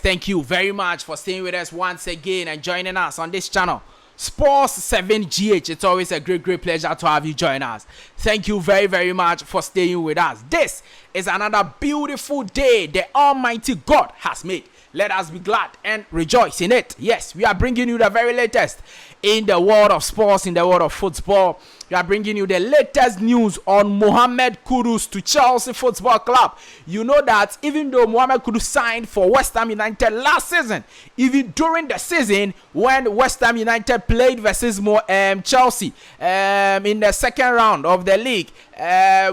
Thank you very much for staying with us once again and joining us on this channel, Sports 7 GH. It's always a great pleasure to have you join us. Thank you very much for staying with us. This is another beautiful day the Almighty God has made. Let us be glad and rejoice in it. Yes, we are bringing you the very latest in the world of sports, in the world of football. We are bringing you the latest news on Mohammed Kudus to Chelsea Football Club. You know that even though Mohammed Kudus signed for West Ham United last season, even during the season when West Ham United played versus Chelsea in the second round of the league,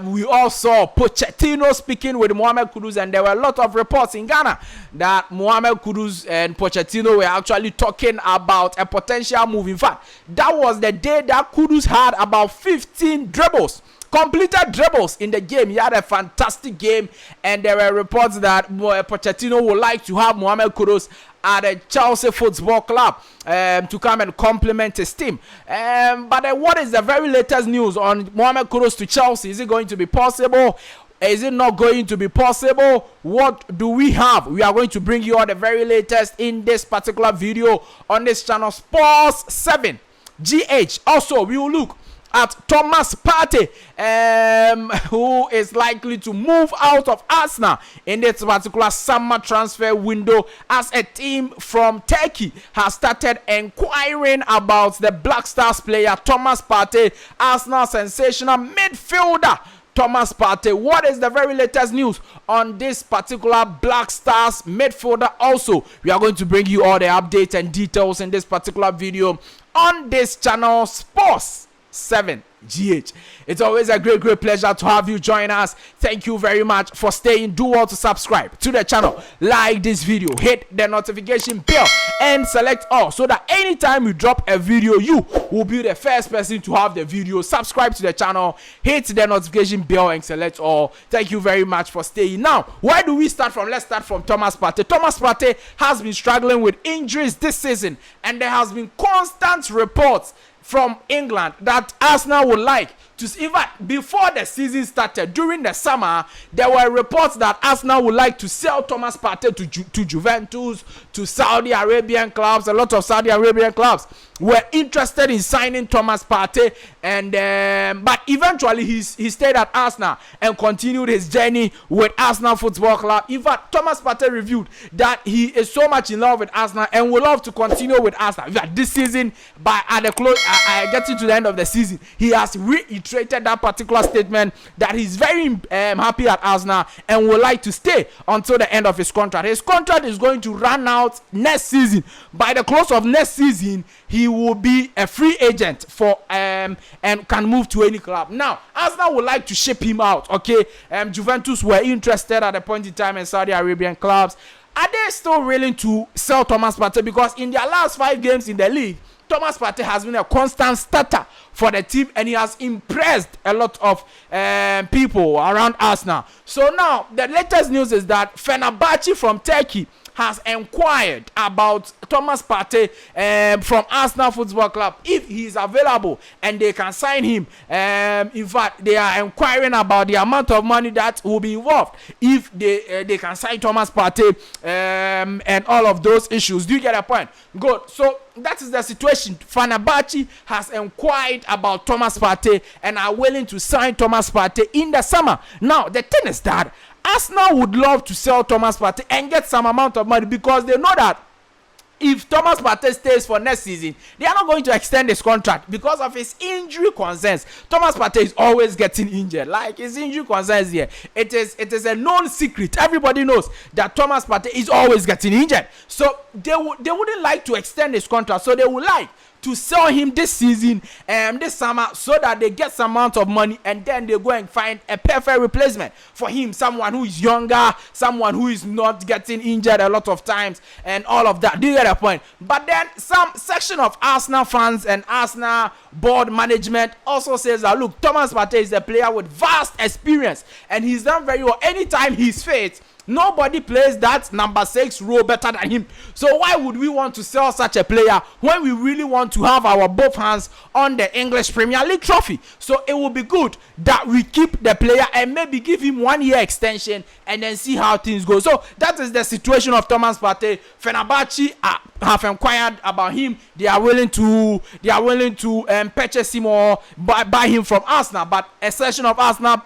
we all saw Pochettino speaking with Mohammed Kudus, and there were a lot of reports in Ghana that Mohammed Kudus and Pochettino were actually talking about a potential move. In fact, that was the day that Kudus had about 15 dribbles, completed dribbles in the game. He had a fantastic game, and there were reports that Pochettino would like to have Mohammed Kudus at a Chelsea Football Club to come and complement his team. But what is the very latest news on Mohammed Kudus to Chelsea? Is it going to be possible? Is it not going to be possible? What do we have? We are going to bring you all the very latest in this particular video on this channel, Sports 7 GH. Also, we will look at Thomas Partey, who is likely to move out of Arsenal in this particular summer transfer window, as a team from Turkey has started inquiring about the Black Stars player Thomas Partey, Arsenal sensational midfielder Thomas Partey. What is the very latest news on this particular Black Stars midfielder? Also, we are going to bring you all the updates and details in this particular video on this channel, Sports 7 GH. It's always a great pleasure to have you join us. Thank you very much for staying. Do all to subscribe to the channel, like this video, hit the notification bell and select all, so that anytime we drop a video, you will be the first person to have the video. Subscribe to the channel, hit the notification bell and select all. Thank you very much for staying. Now, where do we start from? Let's start from Thomas Partey. Thomas Partey has been struggling with injuries this season, and there has been constant reports from England that Arsenal would like to see. In fact, before the season started, during the summer, there were reports that Arsenal would like to sell Thomas Partey to Juventus, to Saudi Arabian clubs. A lot of Saudi Arabian clubs were interested in signing Thomas Partey, and but eventually he stayed at Arsenal and continued his journey with Arsenal Football Club. In fact, Thomas Partey revealed that he is so much in love with Arsenal and would love to continue with Arsenal. In fact, this season, at the close, getting to the end of the season, he has reiterated that particular statement that he's very happy at Arsenal and would like to stay until the end of his contract. His contract is going to run out next season. By the close of next season, he will be a free agent for and can move to any club. Now, Arsenal would like to ship him out. Okay, Juventus were interested at a point in time in Saudi Arabian clubs. Are they still willing to sell Thomas Partey? Because in their last 5 games in the league, Thomas Partey has been a constant starter for the team, and he has impressed a lot of people around Arsenal. So now, the latest news is that Fenerbahce from Turkey has inquired about Thomas Partey from Arsenal Football Club, if he is available and they can sign him. In fact, they are inquiring about the amount of money that will be involved if they can sign Thomas Partey, and all of those issues. Do you get a point? Good. So that is the situation. Fenerbahce has inquired about Thomas Partey and are willing to sign Thomas Partey in the summer. Now, the thing is that Arsenal would love to sell Thomas Partey and get some amount of money, because they know that if Thomas Partey stays for next season, they are not going to extend his contract because of his injury concerns. Thomas Partey is always getting injured. Like, his injury concerns here, it is a known secret. Everybody knows that Thomas Partey is always getting injured. So they wouldn't like to extend his contract. So they would like to sell him this season, this summer, so that they get some amount of money, and then they go and find a perfect replacement for him, someone who is younger, someone who is not getting injured a lot of times, and all of that. Do you get a point? But then some section of Arsenal fans and Arsenal board management also says that, look, Thomas Partey is a player with vast experience, and he's done very well. Anytime he's fit, nobody plays that number 6 role better than him. So why would we want to sell such a player when we really want to have our both hands on the English Premier League trophy? So it will be good that we keep the player and maybe give him 1 year extension and then see how things go. So that is the situation of Thomas Partey. Fenerbahce have inquired about him. They are willing to purchase him or buy him from Arsenal, but a section of Arsenal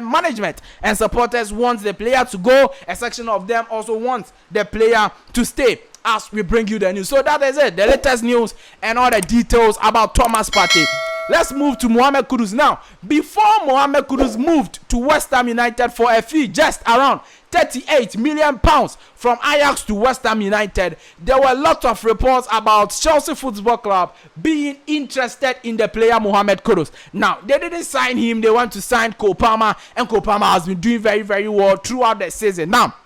management and supporters wants the player to go. A section of them also wants the player to stay, as we bring you the news. So that is it, the latest news and all the details about Thomas Partey. Let's move to Mohammed Kudus now. Before Mohammed Kudus moved to West Ham United for a fee just around £38 million from Ajax to West Ham United, there were a lot of reports about Chelsea Football Club being interested in the player Mohammed Kudus. Now, they didn't sign him. They want to sign Cole Palmer, and Cole Palmer has been doing very, very well throughout the season. Now,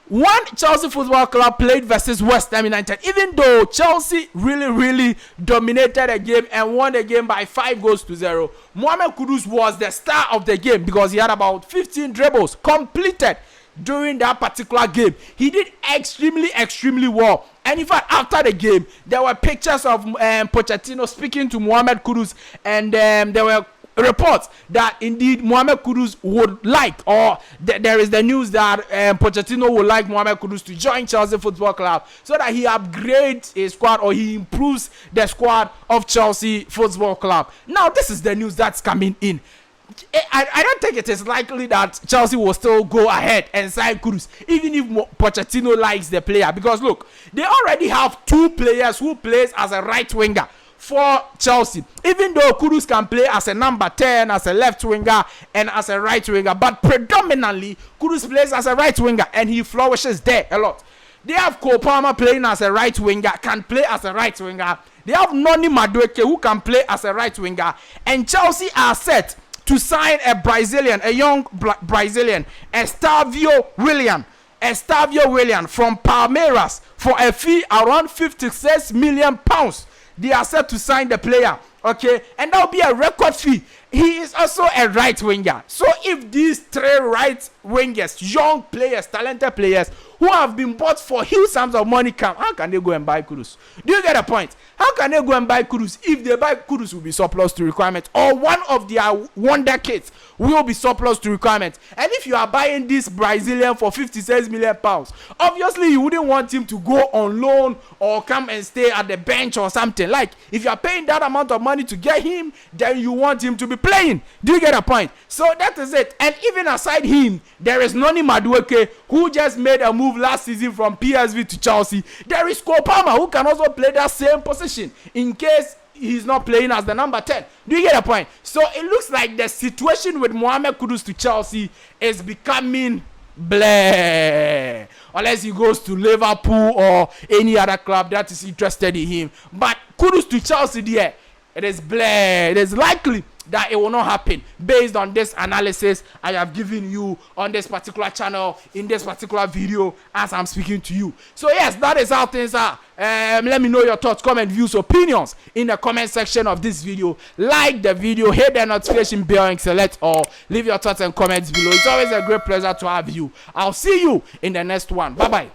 when Chelsea Football Club played versus West Ham United, even though Chelsea really dominated the game and won the game by 5-0, Mohammed Kudus was the star of the game because he had about 15 dribbles completed during that particular game. He did extremely well. And in fact, after the game, there were pictures of Pochettino speaking to Mohammed Kudus, and there were reports that indeed Mohammed Kudus would like, or there is the news that Pochettino would like Mohammed Kudus to join Chelsea Football Club so that he upgrades his squad, or he improves the squad of Chelsea Football Club. Now, this is the news that's coming in. I don't think it is likely that Chelsea will still go ahead and sign Kudus, even if Pochettino likes the player, because look, they already have 2 players who plays as a right winger for Chelsea. Even though Kudus can play as a number 10, as a left winger, and as a right winger, but predominantly Kudus plays as a right winger, and he flourishes there a lot. They have Cole Palmer playing as a right winger, can play as a right winger. They have Noni Madueke, who can play as a right winger, and Chelsea are set to sign a Brazilian, a young Brazilian, Estavio William from Palmeiras for a fee around £56 million. They are set to sign the player, okay, and that will be a record fee. He is also a right winger. So if these 3 right wingers, young players, talented players who have been bought for huge sums of money come, how can they go and buy Kudus? Do you get a point? How can they go and buy Kudus? If they buy Kudus, will be surplus to requirement, or one of their wonder kids will be surplus to requirement. And if you are buying this Brazilian for £56 million, obviously you wouldn't want him to go on loan or come and stay at the bench or something. Like, if you are paying that amount of money to get him, then you want him to be playing. Do you get a point? So that is it. And even aside him, there is Noni Madueke, who just made a move last season from PSV to Chelsea. There is Cole Palmer, who can also play that same position in case he's not playing as the number 10. Do you get a point? So it looks like the situation with Mohammed Kudus to Chelsea is becoming bleh, unless he goes to Liverpool or any other club that is interested in him. But Kudus to Chelsea there, it is bleh. It is likely that it will not happen based on this analysis I have given you on this particular channel, in this particular video, as I'm speaking to you. So yes, that is how things are. Let me know your thoughts, comment, views, opinions in the comment section of this video. Like the video, hit the notification bell and select all. Leave your thoughts and comments below. It's always a great pleasure to have you. I'll see you in the next one. Bye bye.